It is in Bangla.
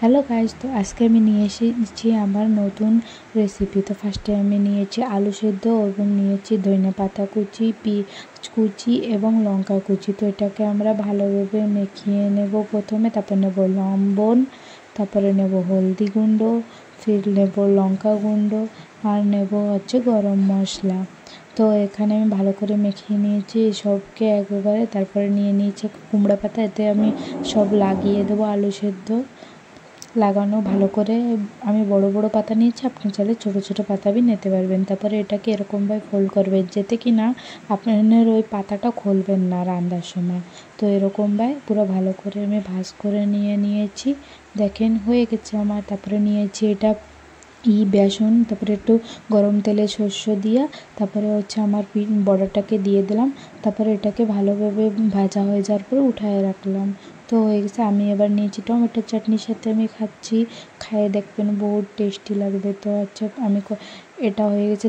হ্যালো গাইস, তো আজকে আমি নিয়ে এসেছি আমার নতুন রেসিপি। তো ফার্স্টে আমি নিয়েছি আলু সেদ্ধ এবং নিয়েছি ধনেপাতা কুচি, পেঁয়াজ কুচি এবং লঙ্কা কুচি। তো এটাকে আমরা ভালোভাবে মেখিয়ে নেব প্রথমে, তারপর নেব লবণ, তারপরে নেব হলদি গুঁড়ো, ফির নেব লঙ্কা গুঁড়ো আর নেব হচ্ছে গরম মশলা। তো এখানে আমি ভালো করে মেখিয়ে নিয়েছি সবকে একবারে। তারপরে নিয়ে নিয়েছি কুমড়া পাতা, এতে আমি সব লাগিয়ে দেবো আলু সেদ্ধ লাগানো ভালো করে। আমি বড় বড় পাতা নিয়েছি, আপনি চাইলে ছোটো ছোটো পাতা भी নিতে পারবেন। তারপরে এটাকে এরকমভাবে ফোল্ড করবেন যাতে কি না আপনার ওই পাতাটা খুলবেন না রান্নার সময়। তো এরকমভাবে পুরো ভালো করে আমি ভাঁজ করে নিয়েছি। দেখেন হয়ে গেছে আমার। তারপরে নিয়েছি এটা বেসন, তারপরে একটু গরম তেলে সর্ষে দিয়া তারপরে হচ্ছে আমার বড়াটাকে দিয়ে দিলাম। তারপরে এটাকে ভালোভাবে ভাজা হয়ে যাওয়ার পরে উঠায় রাখলাম। তো হয়ে গেছে। আমি এবার নিয়েছি টমেটোর চাটনির সাথে আমি খাচ্ছি, খাইয়ে দেখবেন বহুত টেস্টি লাগবে। তো হচ্ছে আমি এটা হয়ে গেছে।